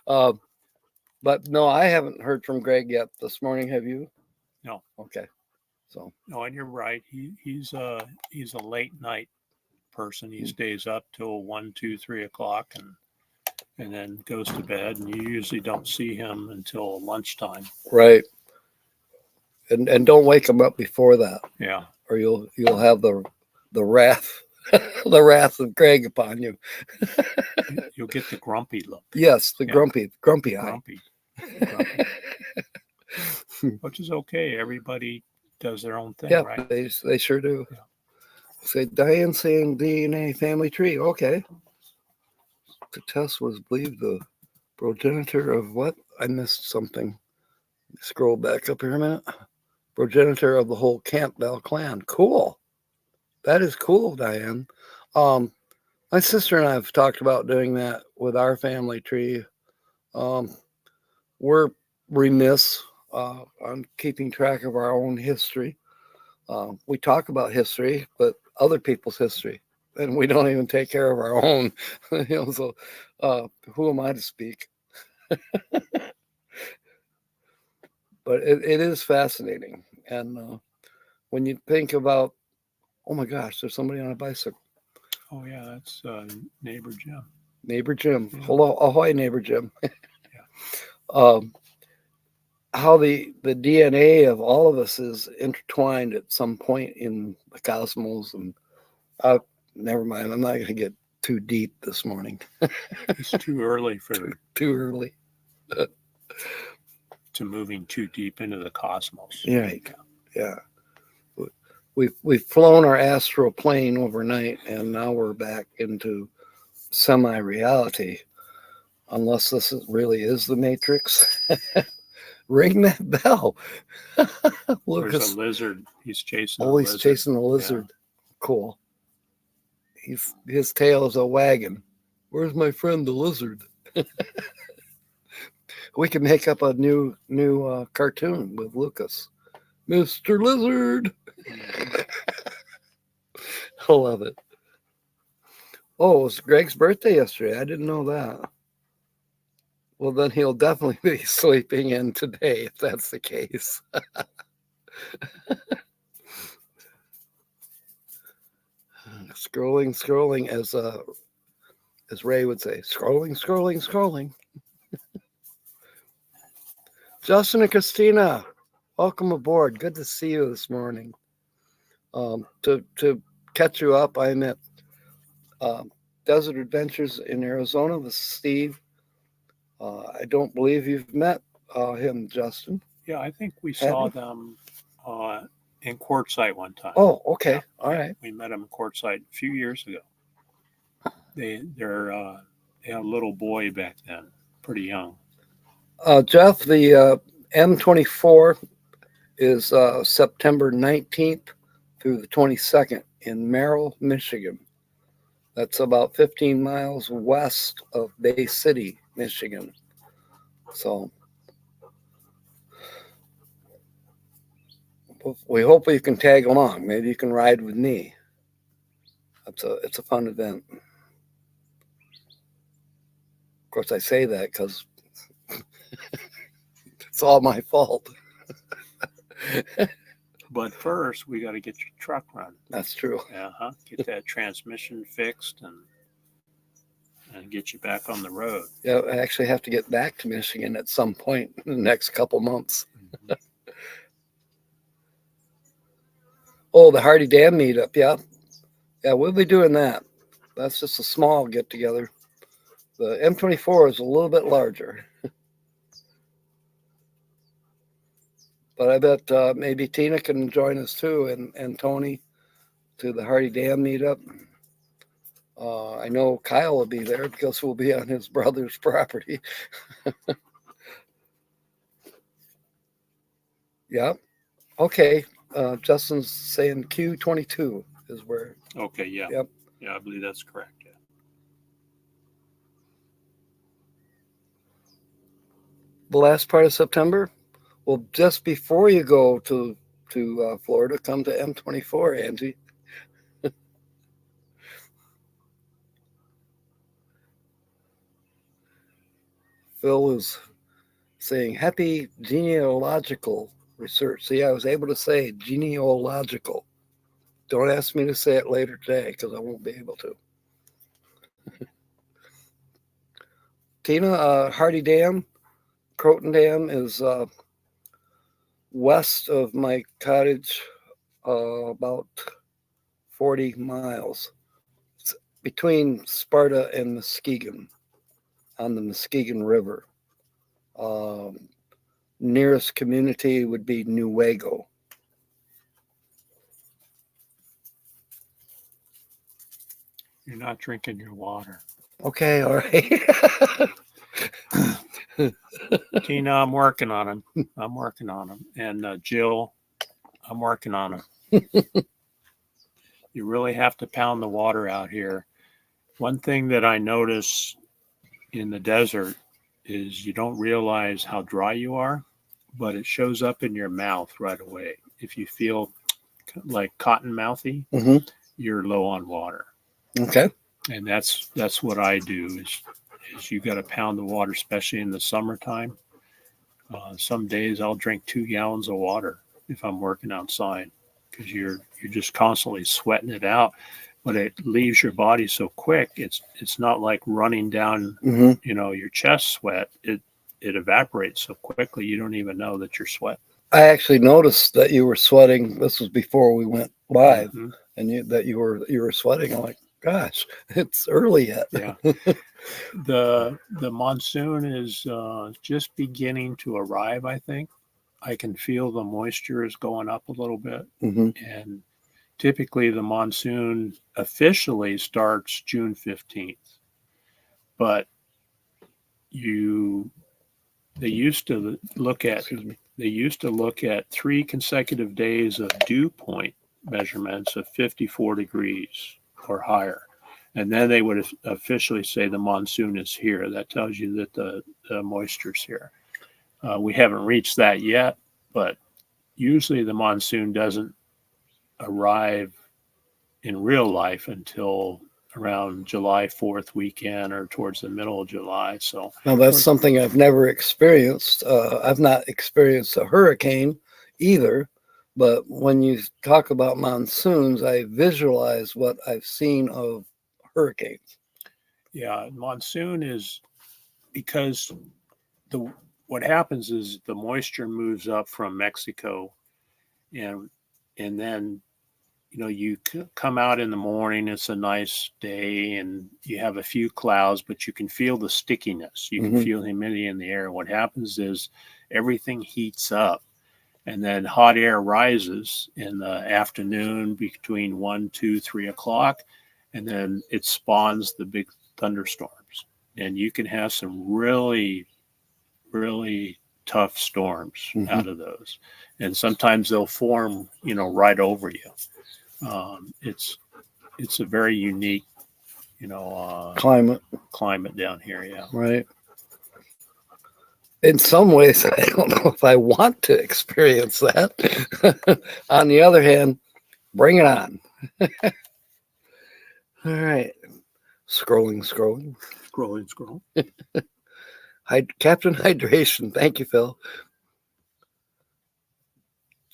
But no, I haven't heard from Greg yet this morning. Have you? No. Okay. So no, and you're right. He's a late night person. He stays up till 1, 2, 3 o'clock and then goes to bed. And you usually don't see him until lunchtime. Right. And don't wake him up before that. Yeah. Or you'll have the wrath the wrath of Greg upon you. You'll get the grumpy look. Yes, the grumpy eye. Grumpy. Which is okay. Everybody does their own thing, right? They sure do. Yeah. Say Diane saying DNA family tree. Okay. The test was believed the progenitor of what? I missed something. Scroll back up here a minute. Progenitor of the whole Campbell clan. Cool. That is cool, Diane. My sister and I have talked about doing that with our family tree. We're remiss on keeping track of our own history. We talk about history, but other people's history, and we don't even take care of our own. So who am I to speak? But it is fascinating. And when you think about, oh my gosh, there's somebody on a bicycle. Oh yeah, that's neighbor Jim. Neighbor Jim. Yeah. Hello, ahoy, neighbor Jim. Yeah. How the DNA of all of us is intertwined at some point in the cosmos, and never mind. I'm not going to get too deep this morning. It's too early for too early to moving too deep into the cosmos. Right. Yeah. We've flown our astral plane overnight, and now we're back into semi-reality, unless this really is the Matrix. Ring that bell. Lucas, there's a lizard. He's chasing. He's chasing a lizard. Yeah. Cool. His tail is a wagon. Where's my friend the lizard? We can make up a new cartoon with Lucas, Mr. Lizard. I love it. Oh, it was Greg's birthday yesterday. I didn't know that. Well, then he'll definitely be sleeping in today if that's the case. Scrolling, as Ray would say, scrolling. Justin and Christina, welcome aboard. Good to see you this morning. To catch you up, I'm at Desert Adventures in Arizona with Steve. I don't believe you've met him, Justin. Yeah, I think we saw them in Quartzsite one time. Oh, okay. Yeah, all right. We met them in Quartzsite a few years ago. They had a little boy back then, pretty young. Jeff, the M24 is September 19th through the 22nd in Merrill, Michigan. That's about 15 miles west of Bay City, Michigan. So we hope you can tag along. Maybe you can ride with me. It's a fun event. Of course, I say that because It's all my fault. But first, we got to get your truck running. That's true. Get that transmission fixed and get you back on the road. Yeah, I actually have to get back to Michigan at some point in the next couple months. Oh, the Hardy Dam meetup. Yeah. Yeah, we'll be doing that. That's just a small get together. The M24 is a little bit larger. But I bet maybe Tina can join us too, and Tony to the Hardy Dam meetup. I know Kyle will be there because we'll be on his brother's property. Yeah. Okay. Justin's saying Q22 is where. Okay. Yeah. Yep. Yeah, I believe that's correct. Yeah. The last part of September. Well, just before you go to Florida, come to M24, Angie. Phil is saying happy genealogical research. See, I was able to say genealogical. Don't ask me to say it later today because I won't be able to. Tina, Hardy Dam, Croton Dam is west of my cottage, about 40 miles. It's between Sparta and Muskegon on the Muskegon River. Nearest community would be Newaygo. You're not drinking your water. Okay, all right. Tina, I'm working on him. And Jill, I'm working on him. You really have to pound the water out here. One thing that I notice in the desert is you don't realize how dry you are, but it shows up in your mouth right away. If you feel like cotton mouthy, you're low on water. Okay. And that's what I do is you got to pound the water, especially in the summertime. Some days I'll drink 2 gallons of water if I'm working outside because you're just constantly sweating it out, but it leaves your body so quick. It's not like running down, your chest sweat. It evaporates so quickly you don't even know that you're sweating. I actually noticed that you were sweating. This was before we went live, and that you were sweating. I'm like, gosh, it's early yet. Yeah. The monsoon is just beginning to arrive, I think. I can feel the moisture is going up a little bit. And typically the monsoon officially starts June 15th. But they used to look at 3 consecutive days of dew point measurements of 54 degrees or higher. And then they would officially say the monsoon is here. That tells you that the moisture's here. We haven't reached that yet, but usually the monsoon doesn't arrive in real life until around July 4th weekend or towards the middle of July. So now that's something I've never experienced. I've not experienced a hurricane either, but when you talk about monsoons, I visualize what I've seen of hurricanes. Yeah, monsoon is because what happens is the moisture moves up from Mexico, and then you come out in the morning. It's a nice day, and you have a few clouds, but you can feel the stickiness. You can feel humidity in the air. What happens is everything heats up, and then hot air rises in the afternoon between 1, 2, 3 o'clock. And then it spawns the big thunderstorms. And you can have some really, really tough storms out of those. And sometimes they'll form, right over you. It's a very unique, climate down here. Yeah. Right. In some ways, I don't know if I want to experience that. On the other hand, bring it on. All right. Scrolling. Scroll. Captain Hydration. Thank you, Phil.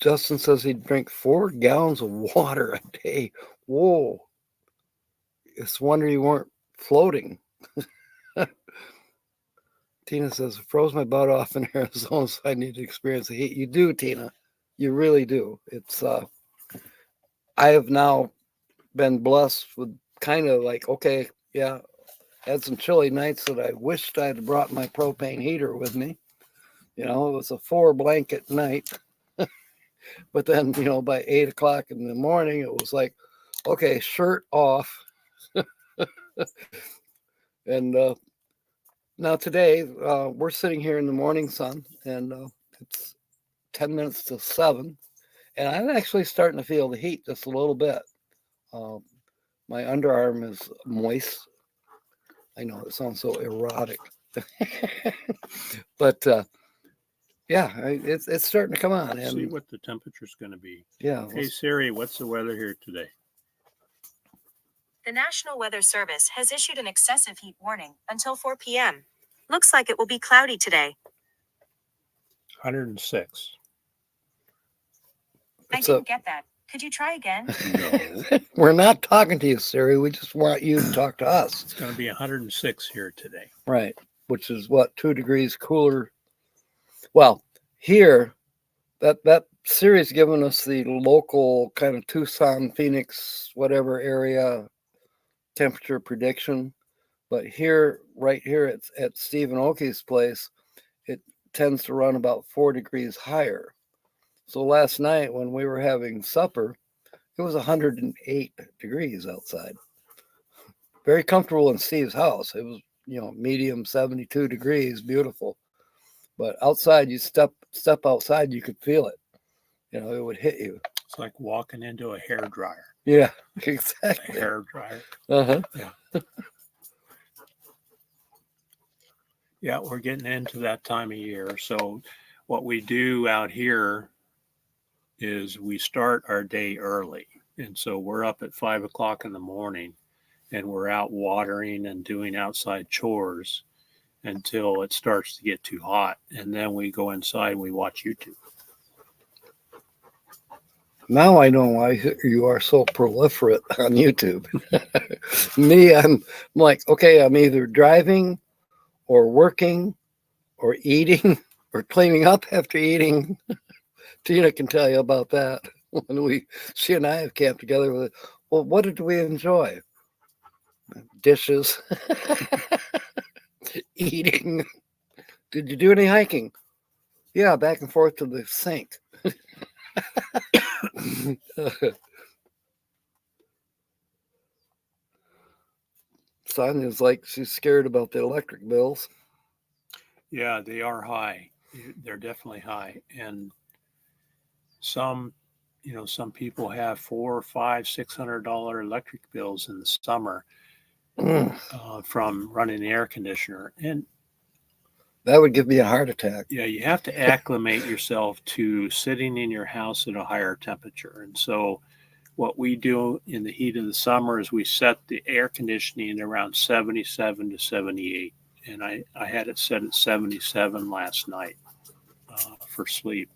Justin says he'd drink 4 gallons of water a day. Whoa. It's a wonder you weren't floating. Tina says, froze my butt off in Arizona, so I need to experience the heat. You do, Tina. You really do. It's I have now been blessed with kind of like, okay, yeah, had some chilly nights that I wished I'd brought my propane heater with me. You know, it was a 4 blanket night. But then, you know, by 8 o'clock in the morning, it was like, okay, shirt off. And now today, we're sitting here in the morning sun, and it's 10 minutes to 7. And I'm actually starting to feel the heat just a little bit. My underarm is moist. I know it sounds so erotic. But yeah, it's starting to come on. And see what the temperature's going to be. Yeah. Hey Siri, what's the weather here today? The National Weather Service has issued an excessive heat warning until 4 p.m. Looks like it will be cloudy today. 106. I didn't get that. Could you try again? No. We're not talking to you, Siri. We just want you to talk to us. It's going to be 106 here today. Right. Which is what, 2 degrees cooler. Well, here, that Siri's given us the local kind of Tucson, Phoenix, whatever area temperature prediction. But here, right here at Stephen Okies' place, it tends to run about 4 degrees higher. So last night when we were having supper, it was 108 degrees outside. Very comfortable in Steve's house. It was, you know, medium 72 degrees, beautiful. But outside, you step outside, you could feel it. You know, it would hit you. It's like walking into a hair dryer. Yeah, A exactly. hair dryer. Uh-huh. Yeah. Yeah, we're getting into that time of year. So what we do out here is we start our day early. And so we're up at 5 o'clock in the morning and we're out watering and doing outside chores until it starts to get too hot. And then we go inside and we watch YouTube. Now I know why you are so proliferate on YouTube. Me, I'm like, okay, I'm either driving or working or eating or cleaning up after eating. Tina can tell you about that. When she and I have camped together, well, what did we enjoy? Dishes, eating. Did you do any hiking? Yeah, back and forth to the sink. Sonia's like she's scared about the electric bills. Yeah, they are high. They're definitely high. And some people have $400, $500, $600 electric bills in the summer from running the air conditioner. And that would give me a heart attack. Yeah, you have to acclimate yourself to sitting in your house at a higher temperature. And so what we do in the heat of the summer is we set the air conditioning around 77 to 78. And I had it set at 77 last night for sleep.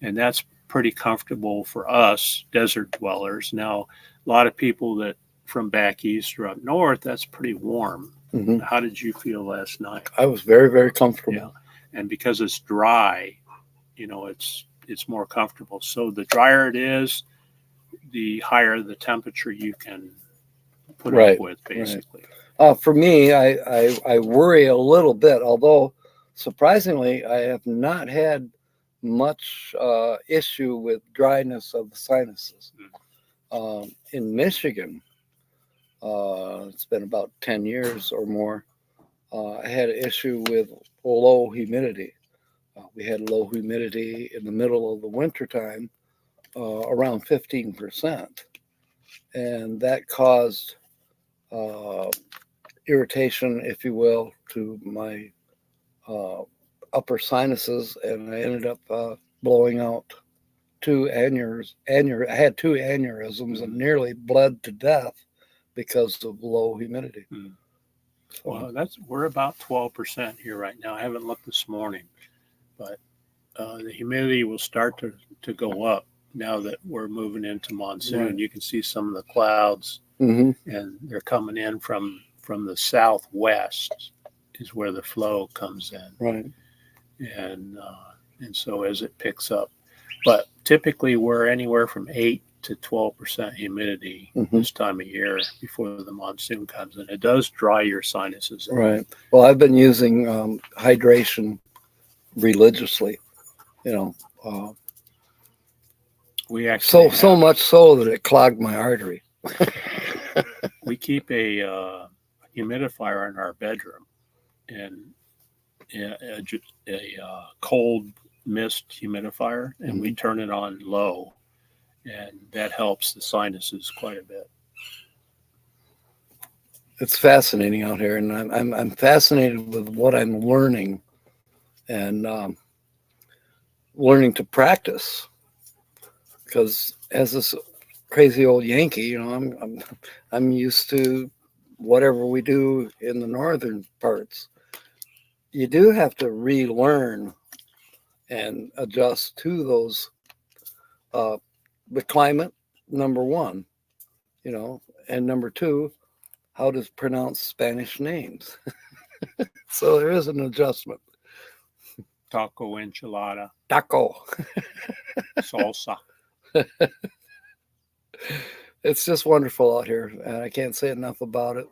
And that's pretty comfortable for us desert dwellers. Now, a lot of people that from back east or up north, that's pretty warm. Mm-hmm. How did you feel last night? I was very, very comfortable. Yeah. And because it's dry, you know, it's more comfortable. So the drier it is, the higher the temperature you can put up with, basically. Right. For me, I worry a little bit, although surprisingly, I have not had much issue with dryness of the sinuses. In Michigan, it's been about 10 years or more, I had an issue with low humidity. We had low humidity in the middle of the wintertime, around 15%. And that caused irritation, if you will, to my upper sinuses, and I ended up blowing out 2 aneurysms. I had 2 aneurysms and nearly bled to death because of low humidity. Well, we're about 12% here right now. I haven't looked this morning, but the humidity will start to go up now that we're moving into monsoon. Right. You can see some of the clouds, Mhm. and they're coming in from the southwest is where the flow comes in, Right. and so as it picks up, but typically we're anywhere from 8 to 12% humidity this time of year before the monsoon comes in. It does dry your sinuses out. Right. Well, I've been using hydration religiously. You know, We actually so much so that it clogged my artery. we keep a humidifier in our bedroom, and a cold mist humidifier, and we turn it on low, and that helps the sinuses quite a bit. It's fascinating out here, and I'm fascinated with what I'm learning, and learning to practice. Because as this crazy old Yankee, you know, I'm used to whatever we do in the northern parts. You do have to relearn and adjust to those the climate, number one, you know, and number two, how to pronounce Spanish names. So there is an adjustment. Taco, enchilada, Taco. salsa. It's just wonderful out here, and I can't say enough about it.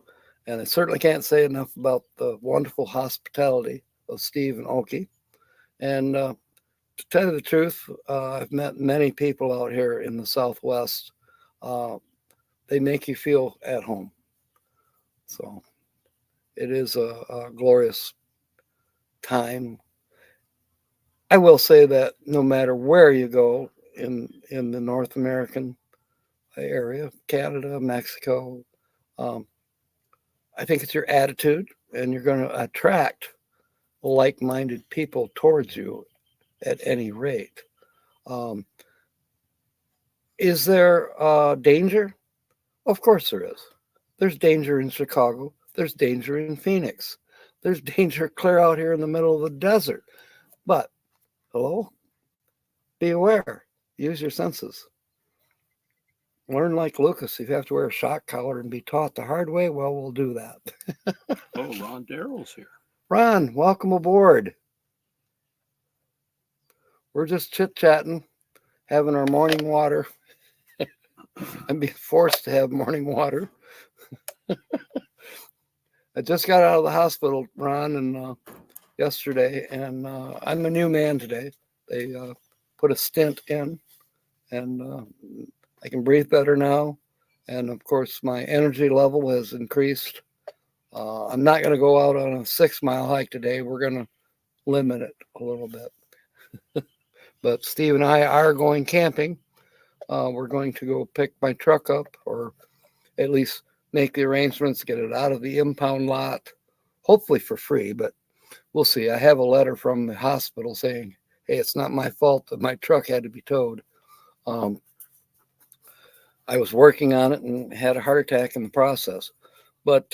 And I certainly can't say enough about the wonderful hospitality of Steve and Okie. And to tell you the truth, I've met many people out here in the Southwest. They make you feel at home. So it is a glorious time. I will say that no matter where you go in the North American area, Canada, Mexico, I think it's your attitude, and you're going to attract like-minded people towards you at any rate. Is there danger? Of course there is. There's danger in Chicago. There's danger in Phoenix. There's danger clear out here in the middle of the desert. But, hello? Be aware. Use your senses. Learn like Lucas. If you have to wear a shock collar and be taught the hard way, well, we'll do that. Oh, Ron Darrell's here. Ron, welcome aboard. We're just chit-chatting, having our morning water. I'm being forced to have morning water. I just got out of the hospital, Ron, and yesterday, and I'm a new man today. They put a stent in, and I can breathe better now. And of course, my energy level has increased. I'm not going to go out on a 6-mile hike today. We're going to limit it a little bit. But Steve and I are going camping. We're going to go pick my truck up, or at least make the arrangements to get it out of the impound lot, hopefully for free, but we'll see. I have a letter from the hospital saying, hey, it's not my fault that my truck had to be towed. I was working on it and had a heart attack in the process. But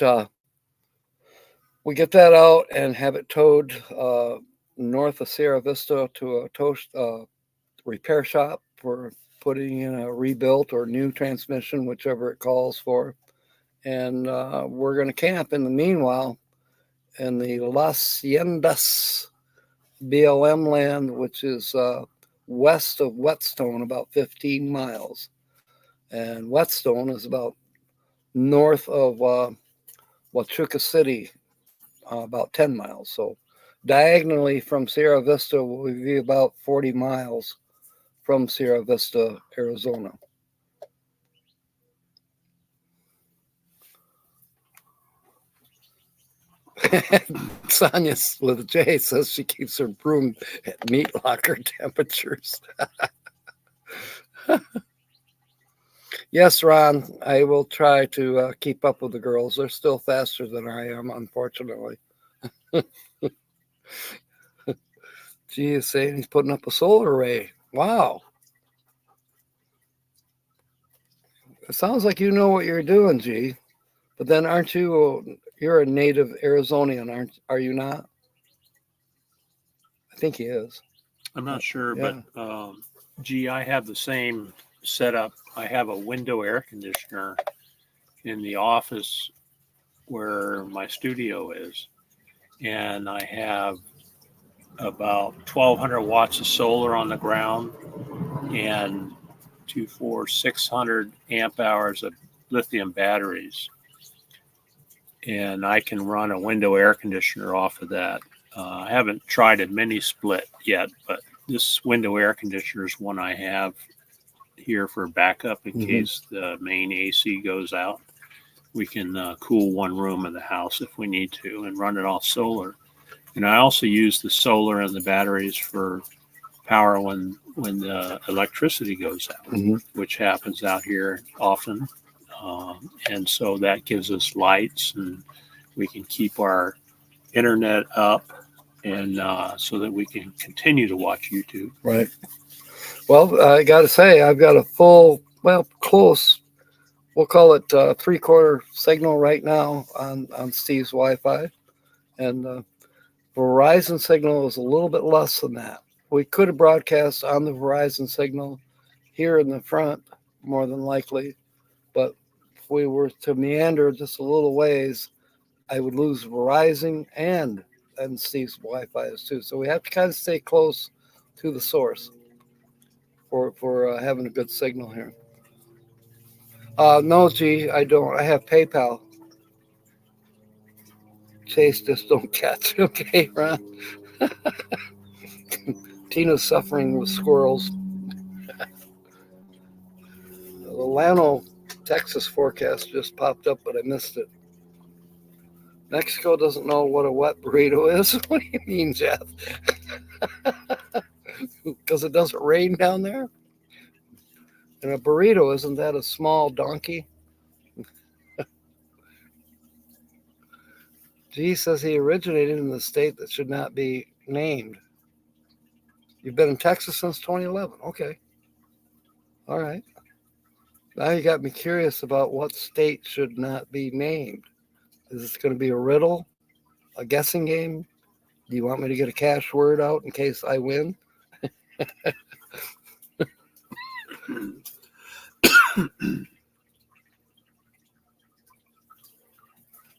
we get that out and have it towed north of Sierra Vista to a repair shop for putting in a rebuilt or new transmission, whichever it calls for. And we're going to camp in the meanwhile in the Las Haciendas BLM land, which is west of Whetstone, about 15 miles. And Whetstone is about north of Huachuca City, about 10 miles. So diagonally from Sierra Vista will be about 40 miles from Sierra Vista, Arizona. Sonia with a J says she keeps her broom at meat locker temperatures. Yes, Ron, I will try to keep up with the girls. They're still faster than I am, unfortunately. G is saying he's putting up a solar array. Wow. It sounds like you know what you're doing, G. But then aren't you, you're a native Arizonian, are you not? I think he is. I'm not sure, Yeah. but gee, I have the same setup. I have a window air conditioner in the office where my studio is, and I have about 1,200 watts of solar on the ground and 600 amp hours of lithium batteries. And I can run a window air conditioner off of that. I haven't tried a mini split yet, but this window air conditioner is one I have here for backup in case the main AC goes out. We can cool one room in the house if we need to and run it off solar. And I also use the solar and the batteries for power when the electricity goes out, which happens out here often. And so that gives us lights, and we can keep our internet up, and so that we can continue to watch YouTube. Right. Well, I got to say, I've got a full, well, close, we'll call it 3/4 signal right now on Steve's Wi-Fi. And Verizon signal is a little bit less than that. We could have broadcast on the Verizon signal here in the front, more than likely. But if we were to meander just a little ways, I would lose Verizon and Steve's Wi-Fi is too. So we have to kind of stay close to the source for having a good signal here. No, G, I don't. I have PayPal. Chase, just don't catch. Okay, Ron. Tina's suffering with squirrels. The Lano, Texas forecast just popped up, but I missed it. Mexico doesn't know what a wet burrito is. What do you mean, Jeff? Because it doesn't rain down there? And a burrito, isn't that a small donkey? G says he originated in the state that should not be named. You've been in Texas since 2011. Okay. All right. Now you got me curious about what state should not be named. Is this going to be a riddle? A guessing game? Do you want me to get a cash word out in case I win?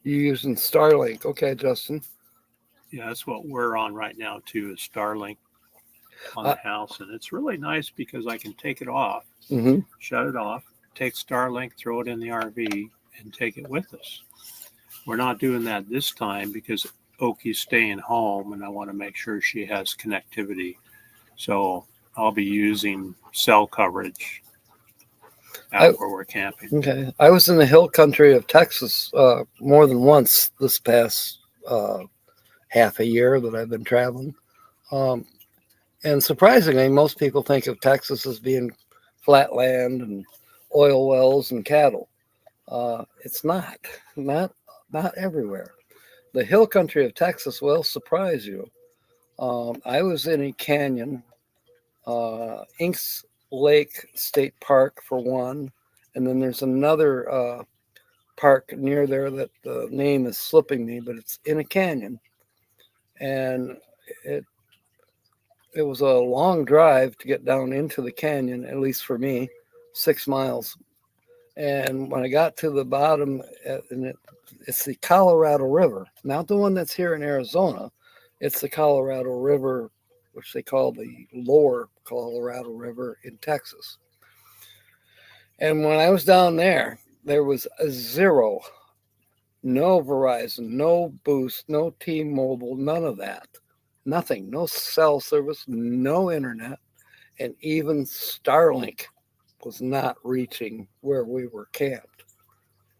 You're using Starlink. Okay, Justin. Yeah, that's what we're on right now too, is Starlink on the house. And it's really nice because I can take it off, shut it off, take Starlink, throw it in the RV, and take it with us. We're not doing that this time because Okies staying home, and I want to make sure she has connectivity. So I'll be using cell coverage out where we're camping. Okay. I was in the hill country of Texas more than once this past half a year that I've been traveling. And surprisingly, most people think of Texas as being flat land and oil wells and cattle. It's not everywhere. The hill country of Texas will surprise you. I was in a canyon, Inks Lake State Park for one, and then there's another park near there that the name is slipping me, but it's in a canyon, and it was a long drive to get down into the canyon, at least for me, 6 miles. And when I got to the bottom, and it's the Colorado River, not the one that's here in Arizona. It's the Colorado River, which they call the lower Colorado River in Texas. And when I was down there, there was a zero, no Verizon, no Boost, no T-Mobile, none of that. Nothing, no cell service, no internet, and even Starlink was not reaching where we were camped.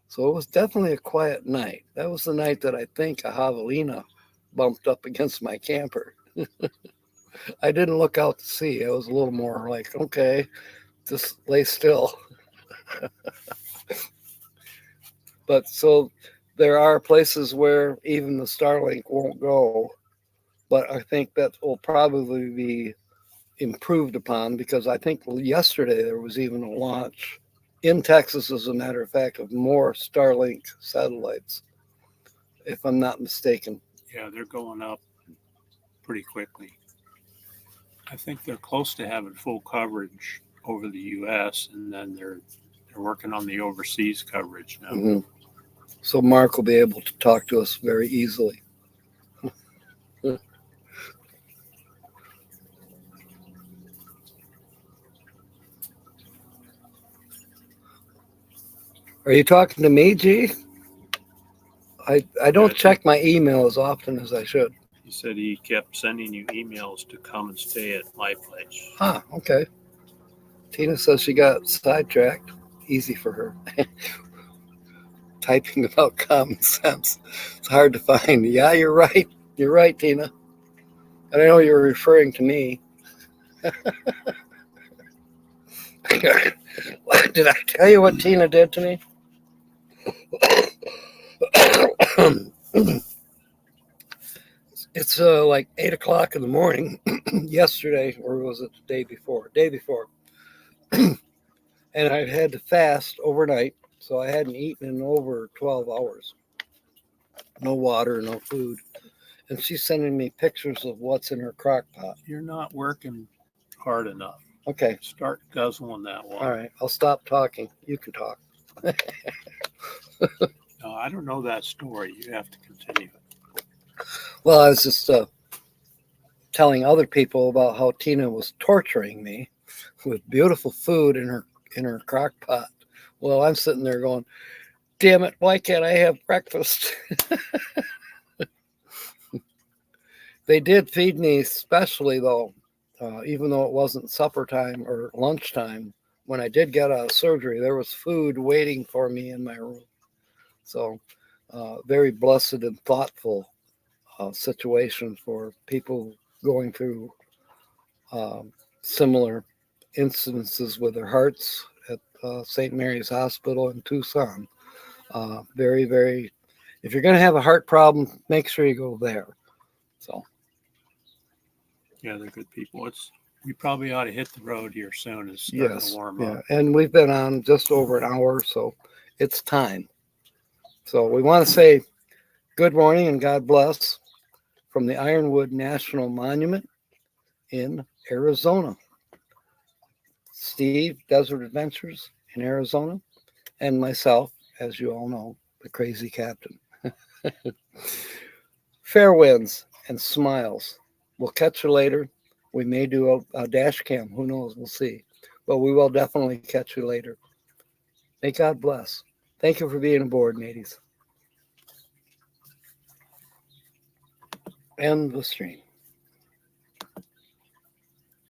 So it was definitely a quiet night. That was the night that I think a javelina bumped up against my camper. I didn't look out to see. I was a little more like, okay, just lay still. But so there are places where even the Starlink won't go. But I think that will probably be improved upon, because I think yesterday there was even a launch in Texas, as a matter of fact, of more Starlink satellites, if I'm not mistaken. Yeah, they're going up pretty quickly. I think they're close to having full coverage over the U.S. and then they're working on the overseas coverage now. Mhm. So Mark will be able to talk to us very easily. Are you talking to me, G? I don't check my email as often as I should. He said he kept sending you emails to come and stay at my place. Ah, okay. Tina says she got sidetracked. Easy for her. Typing about common sense. It's hard to find. Yeah, you're right. You're right, Tina. And I know you're referring to me. Did I tell you what Tina did to me? It's like 8 o'clock in the morning yesterday, or was it the day before? Day before. And I had to fast overnight, so I hadn't eaten in over 12 hours. No water, no food. And she's sending me pictures of what's in her crock pot. You're not working hard enough. Okay. Start guzzling that water. All right. I'll stop talking. You can talk. No, I don't know that story. You have to continue it. Well, I was just telling other people about how Tina was torturing me with beautiful food in her crock pot. Well, I'm sitting there going, damn it, why can't I have breakfast? They did feed me specially, though, even though it wasn't supper time or lunchtime. When I did get out of surgery, there was food waiting for me in my room. So, very blessed and thoughtful situation for people going through similar incidences with their hearts at St. Mary's Hospital in Tucson. Very, very, if you're going to have a heart problem, make sure you go there. So, yeah, they're good people. We probably ought to hit the road here soon. It's starting yes, to warm yeah. up. And we've been on just over an hour, so it's time. So we want to say good morning and God bless from the Ironwood National Monument in Arizona. Steve, Desert Adventures in Arizona, and myself, as you all know, the crazy captain. Fair winds and smiles. We'll catch you later. We may do a dash cam. Who knows? We'll see. But we will definitely catch you later. May God bless. Thank you for being aboard, mateys. End the stream.